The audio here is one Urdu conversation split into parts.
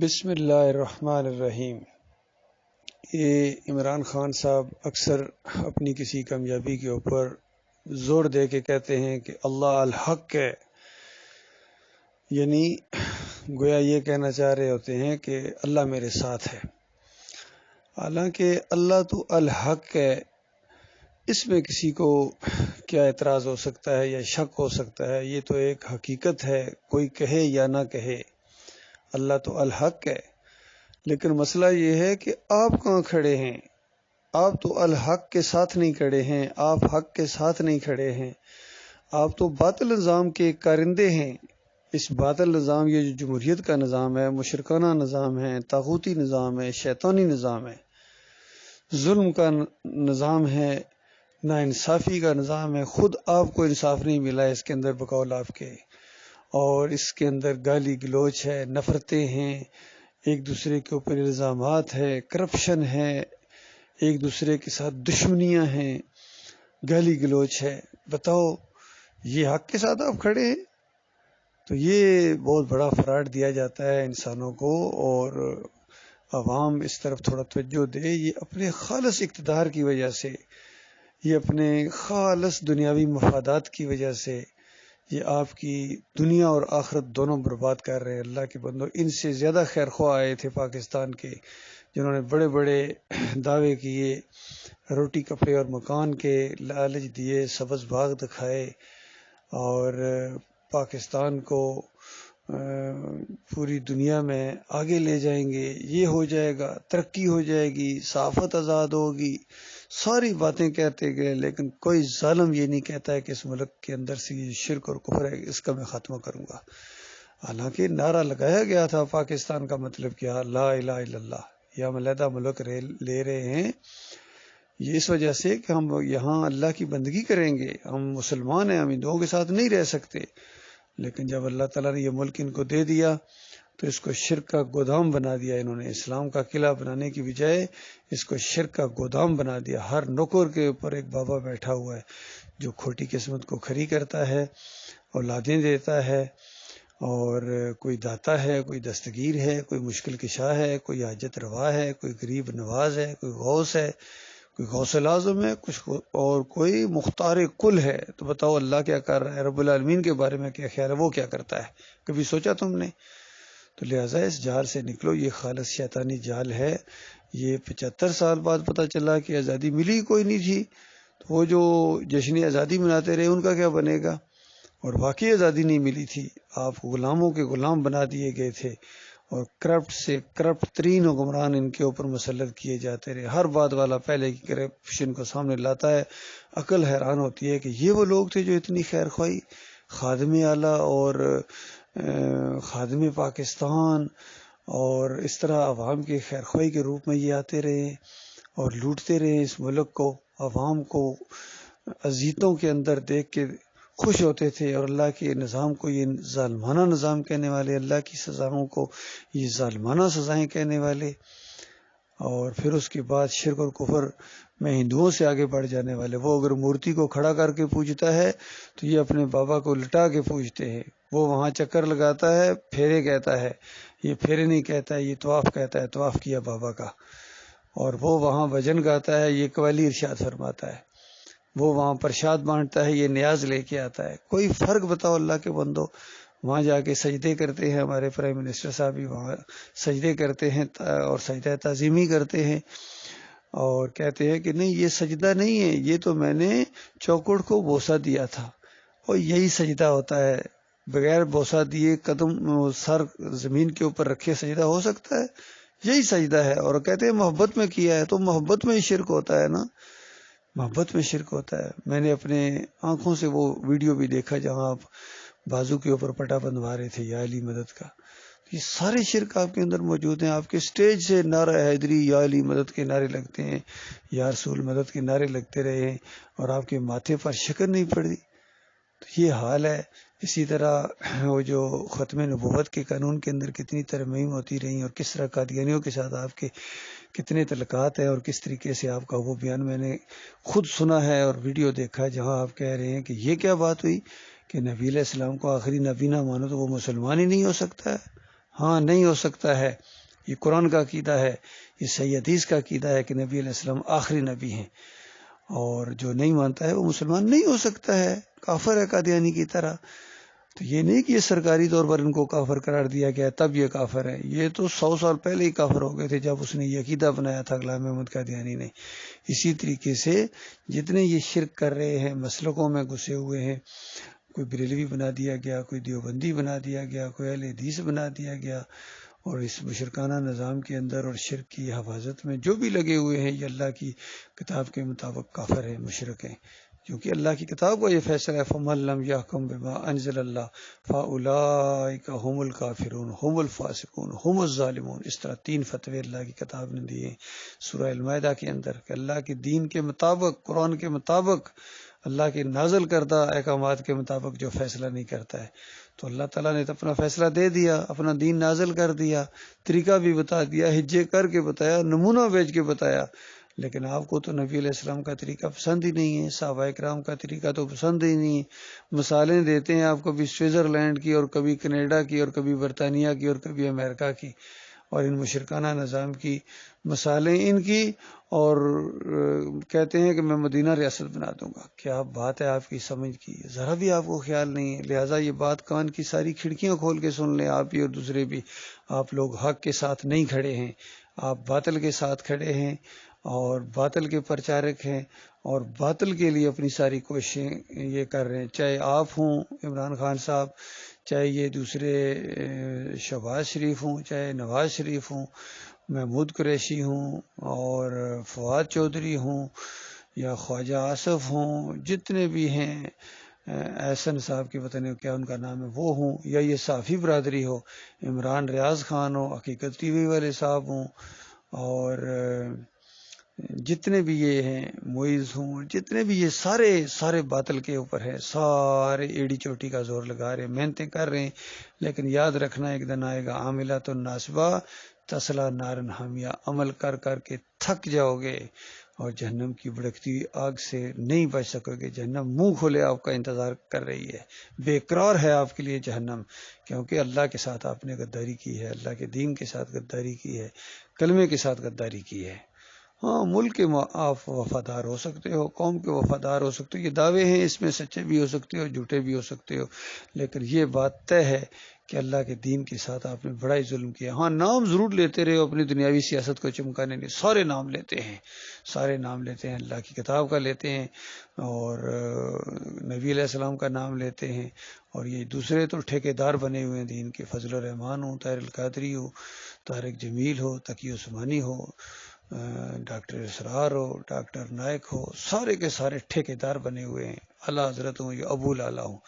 بسم اللہ الرحمن الرحیم۔ یہ عمران خان صاحب اکثر اپنی کسی کامیابی کے اوپر زور دے کے کہتے ہیں کہ اللہ الحق ہے، یعنی گویا یہ کہنا چاہ رہے ہوتے ہیں کہ اللہ میرے ساتھ ہے، حالانکہ اللہ تو الحق ہے۔ اس میں کسی کو کیا اعتراض ہو سکتا ہے یا شک ہو سکتا ہے؟ یہ تو ایک حقیقت ہے، کوئی کہے یا نہ کہے، اللہ تو الحق ہے۔ لیکن مسئلہ یہ ہے کہ آپ کہاں کھڑے ہیں؟ آپ تو الحق کے ساتھ نہیں کھڑے ہیں، آپ حق کے ساتھ نہیں کھڑے ہیں، آپ تو باطل نظام کے کارندے ہیں۔ اس باطل نظام، یہ جو جمہوریت کا نظام ہے، مشرکانہ نظام ہے، طاغوتی نظام ہے، شیطانی نظام ہے، ظلم کا نظام ہے، ناانصافی کا نظام ہے، خود آپ کو انصاف نہیں ملا اس کے اندر بقول آپ کے، اور اس کے اندر گالی گلوچ ہے، نفرتیں ہیں، ایک دوسرے کے اوپر الزامات ہے، کرپشن ہے، ایک دوسرے کے ساتھ دشمنیاں ہیں، گالی گلوچ ہے۔ بتاؤ یہ حق کے ساتھ آپ کھڑے ہیں؟ تو یہ بہت بڑا فراڈ دیا جاتا ہے انسانوں کو، اور عوام اس طرف تھوڑا توجہ دے۔ یہ اپنے خالص اقتدار کی وجہ سے، یہ اپنے خالص دنیاوی مفادات کی وجہ سے، یہ آپ کی دنیا اور آخرت دونوں برباد کر رہے ہیں۔ اللہ کے بندو، ان سے زیادہ خیر خواہ آئے تھے پاکستان کے، جنہوں نے بڑے بڑے دعوے کیے، روٹی کپڑے اور مکان کے لالچ دیے، سبز باغ دکھائے، اور پاکستان کو پوری دنیا میں آگے لے جائیں گے، یہ ہو جائے گا، ترقی ہو جائے گی، صحافت آزاد ہوگی، ساری باتیں کہتے گئے، لیکن کوئی ظالم یہ نہیں کہتا ہے کہ اس ملک کے اندر سے یہ شرک اور کفر ہے، اس کا میں خاتمہ کروں گا۔ حالانکہ نعرہ لگایا گیا تھا پاکستان کا مطلب کیا؟ لا الہ الا اللہ۔ یہ ہم علیحدہ ملک لے رہے ہیں یہ اس وجہ سے کہ ہم یہاں اللہ کی بندگی کریں گے، ہم مسلمان ہیں، ہم ہندوؤں کے ساتھ نہیں رہ سکتے۔ لیکن جب اللہ تعالیٰ نے یہ ملک ان کو دے دیا تو اس کو شرک کا گودام بنا دیا انہوں نے۔ اسلام کا قلعہ بنانے کی بجائے اس کو شرک کا گودام بنا دیا۔ ہر نوکر کے اوپر ایک بابا بیٹھا ہوا ہے جو کھوٹی قسمت کو کھری کرتا ہے، اولادیں دیتا ہے، اور کوئی داتا ہے، کوئی دستگیر ہے، کوئی مشکل کشا ہے، کوئی حاجت روا ہے، کوئی غریب نواز ہے، کوئی غوث ہے، کوئی غوث اعظم ہے، اور کوئی مختار کل ہے۔ تو بتاؤ اللہ کیا کر رہا ہے؟ رب العالمین کے بارے میں کیا خیال ہے؟ وہ کیا کرتا ہے؟ کبھی سوچا تم نے؟ تو لہٰذا اس جال سے نکلو، یہ خالص شیطانی جال ہے۔ یہ 75 سال بعد پتہ چلا کہ آزادی ملی کوئی نہیں تھی، تو وہ جو جشن آزادی مناتے رہے ان کا کیا بنے گا؟ اور واقعی آزادی نہیں ملی تھی، آپ غلاموں کے غلام بنا دیے گئے تھے، اور کرپٹ سے کرپٹ ترین حکمران ان کے اوپر مسلط کیے جاتے رہے۔ ہر بات والا پہلے کی کرپشن کو سامنے لاتا ہے، عقل حیران ہوتی ہے کہ یہ وہ لوگ تھے جو اتنی خیر خواہی، خادم اعلیٰ اور خادم پاکستان، اور اس طرح عوام کے خیر خواہی کے روپ میں یہ آتے رہے اور لوٹتے رہے اس ملک کو، عوام کو اذیتوں کے اندر دیکھ کے خوش ہوتے تھے، اور اللہ کے نظام کو یہ ظالمانہ نظام کہنے والے، اللہ کی سزاؤں کو یہ ظالمانہ سزائیں کہنے والے، اور پھر اس کے بعد شرک اور کفر میں ہندوؤں سے آگے بڑھ جانے والے۔ وہ اگر مورتی کو کھڑا کر کے پوجتا ہے تو یہ اپنے بابا کو لٹا کے پوجتے ہیں۔ وہ وہاں چکر لگاتا ہے، پھیرے کہتا ہے، یہ پھیرے نہیں کہتا ہے، یہ طواف کہتا ہے، طواف کیا بابا کا۔ اور وہ وہاں بھجن گاتا ہے، یہ قوالی ارشاد فرماتا ہے۔ وہ وہاں پرشاد بانٹتا ہے، یہ نیاز لے کے آتا ہے۔ کوئی فرق بتاؤ اللہ کے بندو؟ وہاں جا کے سجدے کرتے ہیں، ہمارے پرائم منسٹر صاحب بھی وہاں سجدے کرتے ہیں اور سجدہ تعظیمی کرتے ہیں، اور کہتے ہیں کہ نہیں یہ سجدہ نہیں ہے، یہ تو میں نے چوکڑ کو بوسہ دیا تھا۔ اور یہی سجدہ ہوتا ہے، بغیر بوسہ دیے قدم سر زمین کے اوپر رکھے سجدہ ہو سکتا ہے؟ یہی سجدہ ہے۔ اور کہتے ہیں محبت میں کیا ہے، تو محبت میں ہی شرک ہوتا ہے نا، محبت میں شرک ہوتا ہے۔ میں نے اپنے آنکھوں سے وہ ویڈیو بھی دیکھا جہاں آپ بازو کے اوپر پٹا بندھوا رہے تھے یا علی مدد کا۔ یہ سارے شرک آپ کے اندر موجود ہیں۔ آپ کے سٹیج سے نعرہ حیدری، یا علی مدد کے نعرے لگتے ہیں، یا رسول مدد کے نعرے لگتے رہے ہیں، اور آپ کے ماتھے پر شکر نہیں پڑی۔ تو یہ حال ہے۔ اسی طرح وہ جو ختم نبوت کے قانون کے اندر کتنی ترمیم ہوتی رہی، اور کس طرح قادیانیوں کے ساتھ آپ کے کتنے تعلقات ہیں، اور کس طریقے سے آپ کا وہ بیان میں نے خود سنا ہے اور ویڈیو دیکھا ہے، جہاں آپ کہہ رہے ہیں کہ یہ کیا بات ہوئی کہ نبی علیہ السلام کو آخری نبی نہ مانو تو وہ مسلمان ہی نہیں ہو سکتا ہے۔ ہاں نہیں ہو سکتا ہے، یہ قرآن کا عقیدہ ہے، یہ صحیح حدیث کا عقیدہ ہے کہ نبی علیہ السلام آخری نبی ہیں، اور جو نہیں مانتا ہے وہ مسلمان نہیں ہو سکتا ہے، کافر ہے قادیانی کی طرح۔ تو یہ نہیں کہ یہ سرکاری طور پر ان کو کافر قرار دیا گیا تب یہ کافر ہے، یہ تو 100 سال پہلے ہی کافر ہو گئے تھے جب اس نے یہ عقیدہ بنایا تھا غلام احمد قادیانی نے۔ اسی طریقے سے جتنے یہ شرک کر رہے ہیں، مسلکوں میں گھسے ہوئے ہیں، کوئی بریلوی بنا دیا گیا، کوئی دیوبندی بنا دیا گیا، کوئی اہل حدیث بنا دیا گیا، اور اس مشرکانہ نظام کے اندر اور شرک کی حفاظت میں جو بھی لگے ہوئے ہیں، یہ اللہ کی کتاب کے مطابق کافر ہیں، مشرک ہیں، کیونکہ اللہ کی کتاب کا یہ فیصلہ ہے فَمَن لَّمْ يَحْكُم بِمَا أَنزَلَ اللَّهُ فَأُولَٰئِكَ هُمُ الْكَافِرُونَ هُمُ الْفَاسِقُونَ هُمُ الظَّالِمُونَ۔ اس طرح 3 فتوے اللہ کی کتاب نے دیے سورہ المائدہ کے اندر کہ اللہ کے دین کے مطابق، قرآن کے مطابق، اللہ کے نازل کردہ احکامات کے مطابق جو فیصلہ نہیں کرتا ہے، تو اللہ تعالیٰ نے تو اپنا فیصلہ دے دیا، اپنا دین نازل کر دیا، طریقہ بھی بتا دیا، حجے کر کے بتایا، نمونہ بھیج کے بتایا، لیکن آپ کو تو نبی علیہ السلام کا طریقہ پسند ہی نہیں ہے، صحابہ کرام کا طریقہ تو پسند ہی نہیں ہے۔ مثالیں دیتے ہیں آپ، کبھی سوئٹزرلینڈ کی اور کبھی کینیڈا کی اور کبھی برطانیہ کی اور کبھی امریکہ کی، اور ان مشرکانہ نظام کی مثالیں ان کی، اور کہتے ہیں کہ میں مدینہ ریاست بنا دوں گا۔ کیا بات ہے آپ کی سمجھ کی، ذرا بھی آپ کو خیال نہیں ہے۔ لہٰذا یہ بات کان کی ساری کھڑکیاں کھول کے سن لیں، آپ بھی اور دوسرے بھی۔ آپ لوگ حق کے ساتھ نہیں کھڑے ہیں، آپ باطل کے ساتھ کھڑے ہیں اور باطل کے پرچارک ہیں، اور باطل کے لیے اپنی ساری کوششیں یہ کر رہے ہیں، چاہے آپ ہوں عمران خان صاحب، چاہے یہ دوسرے شہباز شریف ہوں، چاہے نواز شریف ہوں، محمود قریشی ہوں، اور فواد چودھری ہوں، یا خواجہ آصف ہوں، جتنے بھی ہیں، احسن صاحب کے پتہ نہیں کیا ان کا نام ہے وہ ہوں، یا یہ صافی برادری ہو، عمران ریاض خان ہو، حقیقت ٹی وی والے صاحب ہوں، اور جتنے بھی یہ ہیں معیز ہوں، جتنے بھی یہ سارے باطل کے اوپر ہے، سارے ایڑی چوٹی کا زور لگا رہے ہیں، محنتیں کر رہے ہیں، لیکن یاد رکھنا ایک دن آئے گا عاملۃ ناصبہ تصلیٰ نارا حامیہ، عمل کر کر کے تھک جاؤ گے اور جہنم کی بھڑکتی ہوئی آگ سے نہیں بچ سکو گے۔ جہنم منہ کھولے آپ کا انتظار کر رہی ہے، بے قرار ہے آپ کے لیے جہنم، کیونکہ اللہ کے ساتھ آپ نے غداری کی ہے، اللہ کے دین کے ساتھ غداری کی ہے، کلمے کے ساتھ غداری کی ہے۔ ہاں، ملک کے آپ وفادار ہو سکتے ہو، قوم کے وفادار ہو سکتے ہو، یہ دعوے ہیں، اس میں سچے بھی ہو سکتے ہو، جھوٹے بھی ہو سکتے ہو، لیکن یہ بات طے ہے کہ اللہ کے دین کے ساتھ آپ نے بڑا ہی ظلم کیا۔ ہاں، نام ضرور لیتے رہے ہو اپنی دنیاوی سیاست کو چمکانے کے، سارے نام لیتے ہیں، سارے نام لیتے ہیں، اللہ کی کتاب کا لیتے ہیں، اور نبی علیہ السلام کا نام لیتے ہیں، اور یہ دوسرے تو ٹھیکیدار بنے ہوئے ہیں دین کے، فضل الرحمان ہو، طاہر القادری ہو، طارق جمیل ہو، تقی عثمانی ہو، ڈاکٹر اسرار ہو، ڈاکٹر نائک ہو، سارے کے سارے ٹھیکیدار بنے ہوئے ہیں، اعلیٰ حضرت ہوں یا ابو الاعلیٰ ہوں،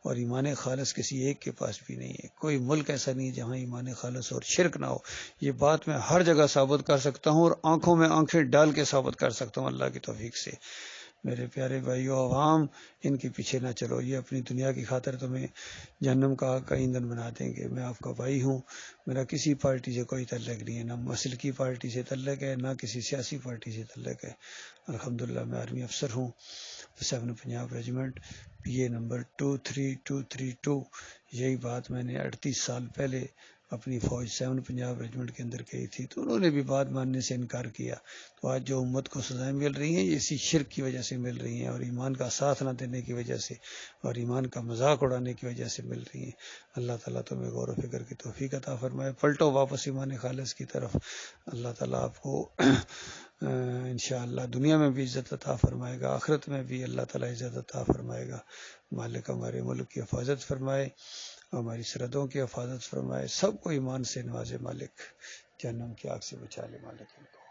اور ایمان خالص کسی ایک کے پاس بھی نہیں ہے۔ کوئی ملک ایسا نہیں جہاں ایمان خالص اور شرک نہ ہو۔ یہ بات میں ہر جگہ ثابت کر سکتا ہوں، اور آنکھوں میں آنکھیں ڈال کے ثابت کر سکتا ہوں اللہ کی توفیق سے۔ میرے پیارے بھائیو عوام، ان کے پیچھے نہ چلو، یہ اپنی دنیا کی خاطر تمہیں جہنم کا آگ کا ایندھن بنا دیں گے۔ میں آپ کا بھائی ہوں، میرا کسی پارٹی سے کوئی تعلق نہیں ہے، نہ مسلکی پارٹی سے تعلق ہے، نہ کسی سیاسی پارٹی سے تعلق ہے۔ الحمدللہ میں آرمی افسر ہوں، 7 Punjab regiment, P a number 23232۔ یہی بات میں نے 38 سال پہلے اپنی فوج 7 پنجاب ریجیمنٹ کے اندر کہی تھی، تو انہوں نے بھی بات ماننے سے انکار کیا۔ تو آج جو امت کو سزائیں مل رہی ہیں، یہ اسی شرک کی وجہ سے مل رہی ہیں، اور ایمان کا ساتھ نہ دینے کی وجہ سے، اور ایمان کا مذاق اڑانے کی وجہ سے مل رہی ہیں۔ اللہ تعالیٰ تمہیں غور و فکر کی توفیق عطا فرمائے، پلٹو واپس ایمان خالص کی طرف۔ اللہ تعالیٰ آپ کو انشاءاللہ دنیا میں بھی عزت عطا فرمائے گا، آخرت میں بھی اللہ تعالیٰ عزت عطا فرمائے گا۔ مالک ہمارے ملک کی حفاظت فرمائے، ہماری سرحدوں کی حفاظت فرمائے، سب کو ایمان سے نوازے مالک، جہنم کی آگ سے بچا لے مالک ان کو۔